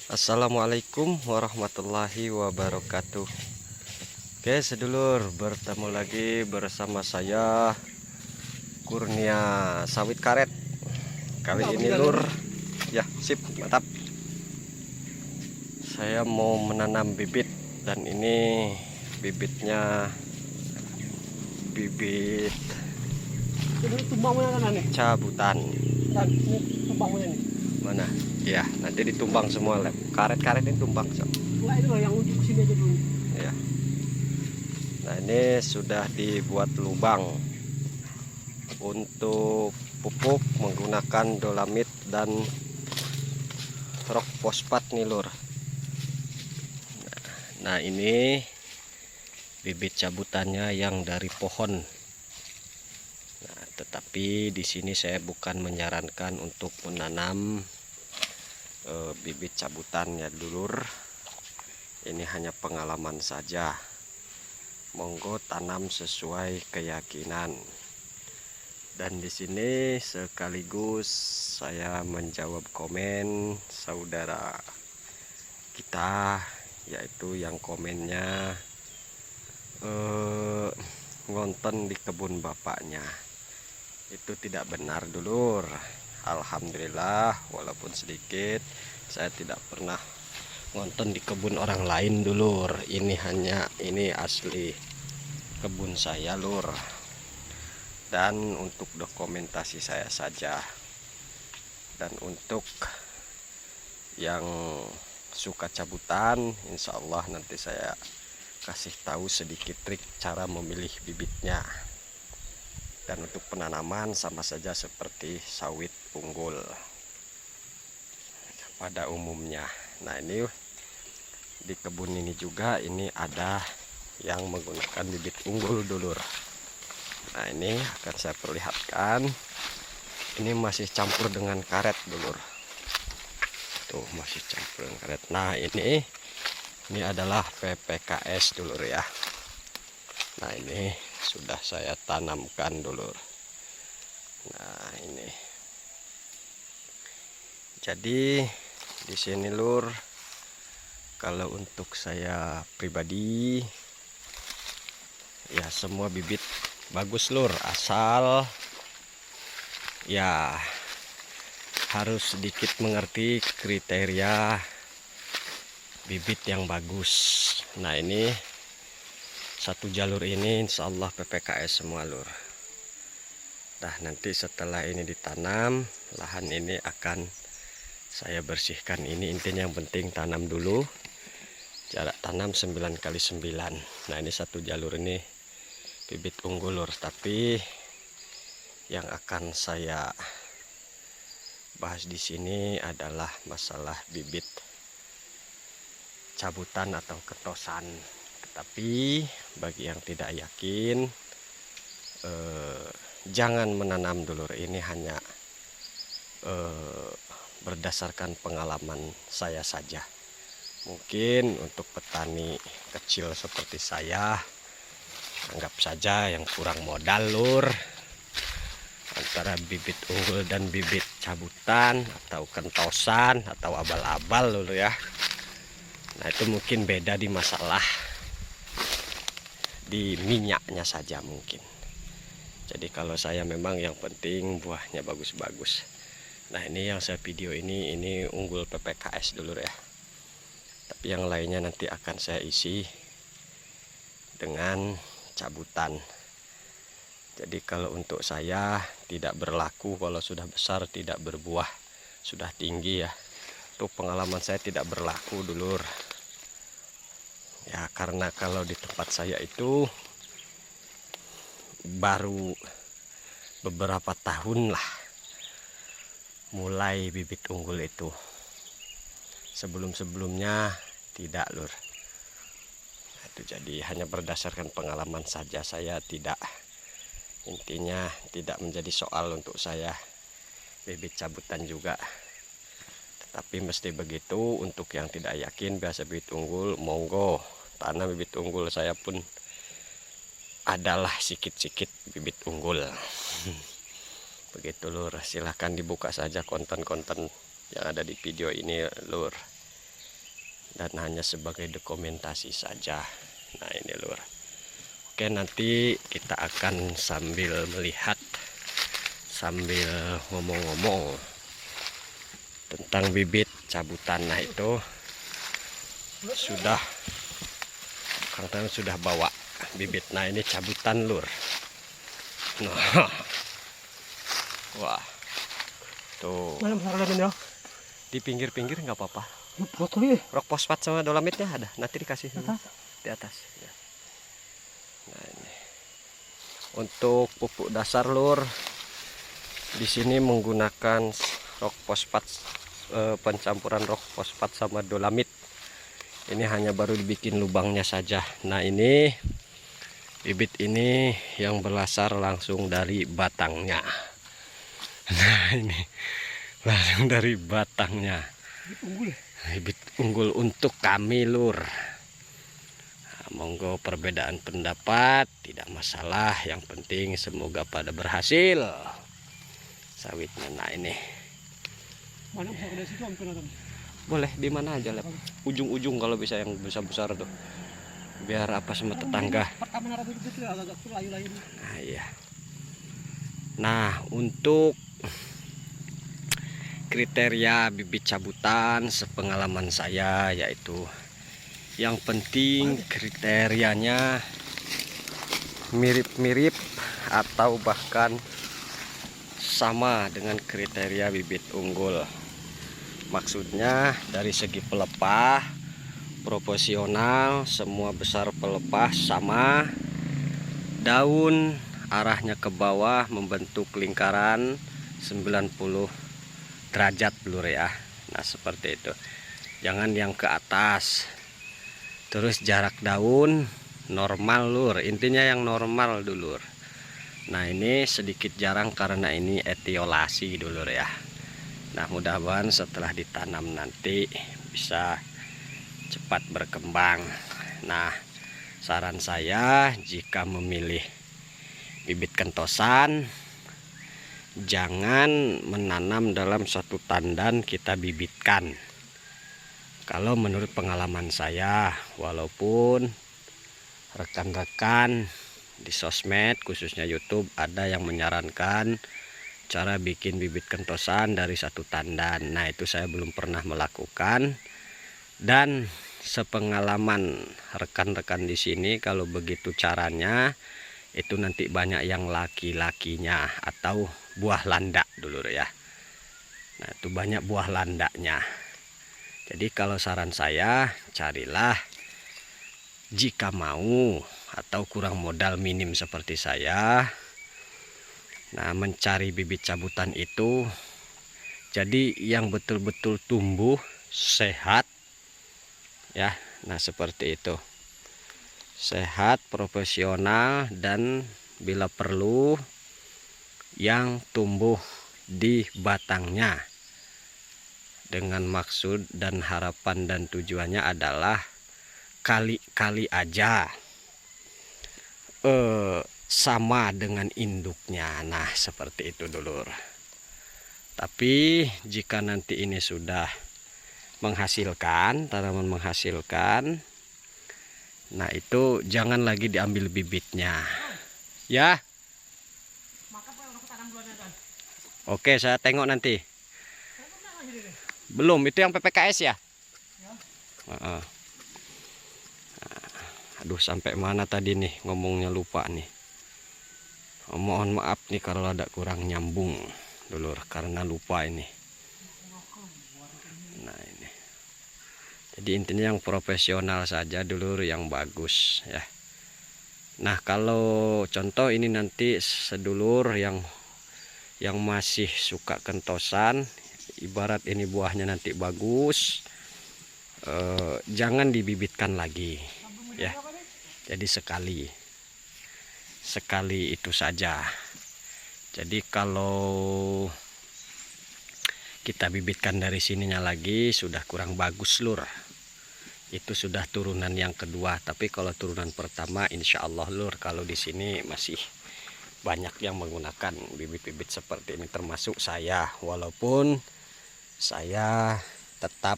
Assalamualaikum warahmatullahi wabarakatuh. Oke sedulur, bertemu lagi bersama saya Kurnia Sawit Karet. Kali ini lur, ya sip mantap. Saya mau menanam bibit dan ini bibitnya bibit cabutan. Mana? Ya, nanti ditumbang semua lem. Karet-karet ini tumbang so. Yang ujung sini aja dulu. Ya. Nah, ini sudah dibuat lubang untuk pupuk menggunakan dolamit dan rock fosfat nih lur. Nah, ini bibit cabutannya yang dari pohon. Nah, tetapi di sini saya bukan menyarankan untuk menanam bibit cabutannya dulur. Ini hanya pengalaman saja. Monggo tanam sesuai keyakinan. Dan di sini sekaligus saya menjawab komen saudara kita, yaitu yang komennya ngonten di kebun bapaknya. Itu tidak benar dulur. Alhamdulillah walaupun sedikit, saya tidak pernah ngonten di kebun orang lain dulur. Ini asli kebun saya lur. Dan untuk dokumentasi saya saja. Dan untuk yang suka cabutan, insya Allah nanti saya kasih tahu sedikit trik cara memilih bibitnya. Dan untuk penanaman sama saja seperti sawit unggul pada umumnya. Nah, ini di kebun ini juga ini ada yang menggunakan bibit unggul dulur. Nah, ini akan saya perlihatkan. Ini masih campur dengan karet dulur. Tuh, masih campur dengan karet. Nah, ini adalah PPKS dulur ya. Nah, ini sudah saya tanamkan dulur. Nah, ini. Jadi di sini lur, kalau untuk saya pribadi ya semua bibit bagus lur, asal ya harus sedikit mengerti kriteria bibit yang bagus. Nah, ini satu jalur ini insya Allah PPKS semua lur. Nah, nanti setelah ini ditanam, lahan ini akan saya bersihkan. Ini intinya yang penting tanam dulu. Jarak tanam 9x9. Nah, ini satu jalur ini bibit unggul lur. Tapi yang akan saya bahas di sini adalah masalah bibit cabutan atau ketosan. Tetapi bagi yang tidak yakin, jangan menanam dulur. Ini hanya berdasarkan pengalaman saya saja. Mungkin untuk petani kecil seperti saya, anggap saja yang kurang modal lur, antara bibit unggul dan bibit cabutan atau kentosan atau abal-abal lur ya. Nah, itu mungkin beda di masalah di minyaknya saja mungkin. Jadi kalau saya memang yang penting buahnya bagus-bagus. Nah, ini yang saya video ini unggul PPKS dulu ya. Tapi yang lainnya nanti akan saya isi dengan cabutan. Jadi kalau untuk saya tidak berlaku kalau sudah besar tidak berbuah, sudah tinggi ya. Itu pengalaman saya tidak berlaku dulur. Ya, karena kalau di tempat saya itu baru beberapa tahun lah mulai bibit unggul itu. Sebelum-sebelumnya tidak lur. Itu jadi hanya berdasarkan pengalaman saja. Saya tidak, intinya tidak menjadi soal untuk saya bibit cabutan juga. Tetapi mesti begitu. Untuk yang tidak yakin biasa bibit unggul, monggo tanam bibit unggul. Saya pun adalah sikit-sikit bibit unggul. Begitu lur, silahkan dibuka saja konten-konten yang ada di video ini lur. dan hanya sebagai dokumentasi saja. Nah ini lur. Oke, nanti kita akan sambil melihat, sambil ngomong-ngomong tentang bibit cabutan. Nah itu sudah Kang Tanu sudah bawa bibit. Nah ini cabutan lur. Nah, wah tuh Mana besar dalamin ya? di pinggir-pinggir nggak apa-apa. Botol ya. Rock fosfat sama dolomitnya ada, nanti dikasih Atas. di atas ya. Nah ini untuk pupuk dasar lur, di sini menggunakan rock fosfat, pencampuran rock fosfat sama dolamit. Ini hanya baru dibikin lubangnya saja. Nah ini bibit ini yang berasal langsung dari batangnya. Nah ini langsung dari batangnya. Unggul ya. Bibit unggul untuk kami lur. Nah, monggo perbedaan pendapat tidak masalah, yang penting semoga pada berhasil sawitnya. Nah ini Mana besar dari situ ambil nonton. boleh di mana aja lep, ujung-ujung kalau bisa yang besar-besar tuh, biar apa sama tetangga. Pertama naruh itu agak layu-layu. Nah iya. Nah untuk kriteria bibit cabutan sepengalaman saya, yaitu yang penting kriterianya mirip-mirip atau bahkan sama dengan kriteria bibit unggul. Maksudnya dari segi pelepah proporsional, semua besar pelepah sama, daun arahnya ke bawah membentuk lingkaran 90 derajat lur ya. Nah seperti itu, jangan yang ke atas. Terus jarak daun normal lur, intinya yang normal dulur. Nah ini sedikit jarang karena ini etiolasi dulur ya. Nah mudah-mudahan setelah ditanam nanti bisa cepat berkembang. Nah saran saya, jika memilih bibit kentosan, jangan menanam dalam satu tandan kita bibitkan. Kalau menurut pengalaman saya, walaupun rekan-rekan di sosmed khususnya YouTube ada yang menyarankan cara bikin bibit kentosan dari satu tandan. Nah itu saya belum pernah melakukan, dan sepengalaman rekan-rekan di sini kalau begitu caranya itu nanti banyak yang laki-lakinya atau buah landak dulu ya. Nah itu banyak buah landaknya. Jadi kalau saran saya, carilah jika mau atau kurang modal minim seperti saya. Nah mencari bibit cabutan itu jadi yang betul-betul tumbuh sehat ya. Nah seperti itu, sehat, profesional, dan bila perlu yang tumbuh di batangnya, dengan maksud dan harapan dan tujuannya adalah kali-kali aja sama dengan induknya. Nah seperti itu dulur. Tapi jika nanti ini sudah menghasilkan, tanaman menghasilkan, nah itu jangan lagi diambil bibitnya ya. Oke saya tengok nanti. Belum, itu yang PPKS ya? Nah, aduh sampai mana tadi nih ngomongnya, lupa nih. Mohon maaf nih kalau ada kurang nyambung dulur, karena lupa ini. Nah ini, jadi intinya yang profesional saja dulur, yang bagus ya. Nah kalau contoh ini nanti sedulur yang masih suka kentosan, ibarat ini buahnya nanti bagus, jangan dibibitkan lagi ya. Jadi sekali itu saja. Jadi kalau kita bibitkan dari sininya lagi sudah kurang bagus lur, itu sudah turunan yang kedua. Tapi kalau turunan pertama insya Allah lur, kalau di sini masih banyak yang menggunakan bibit-bibit seperti ini, termasuk saya. Walaupun saya tetap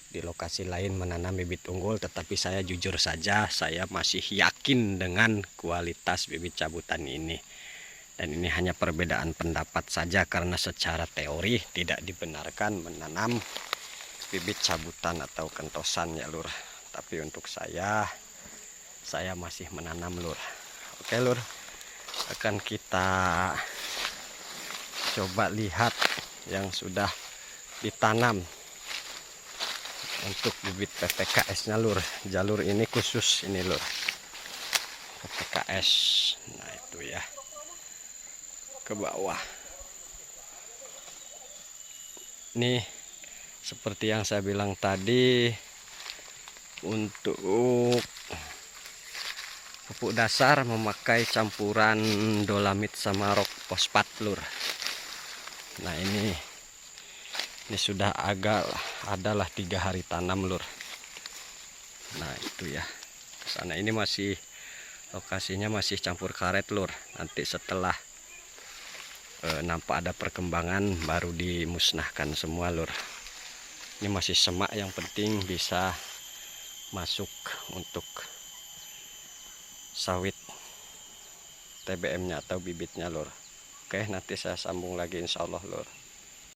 di lokasi lain menanam bibit unggul, tetapi saya jujur saja saya masih yakin dengan kualitas bibit cabutan ini. Dan ini hanya perbedaan pendapat saja, karena secara teori tidak dibenarkan menanam bibit cabutan atau kentosan ya lur. Tapi untuk saya masih menanam lur. Oke lur, akan kita coba lihat yang sudah ditanam untuk bibit PPKS nya lur. Jalur ini khusus ini lur, PPKS. Nah itu ya, ke bawah. Nih seperti yang saya bilang tadi, untuk pupuk dasar memakai campuran dolamit sama rock fosfat lur. Nah ini sudah adalah 3 hari tanam lur. Nah itu ya, kesana ini masih lokasinya masih campur karet lur. Nanti setelah nampak ada perkembangan baru dimusnahkan semua lur. Ini masih semak, yang penting bisa masuk untuk sawit TBM nya atau bibitnya lur. Oke, nanti saya sambung lagi insya Allah lur.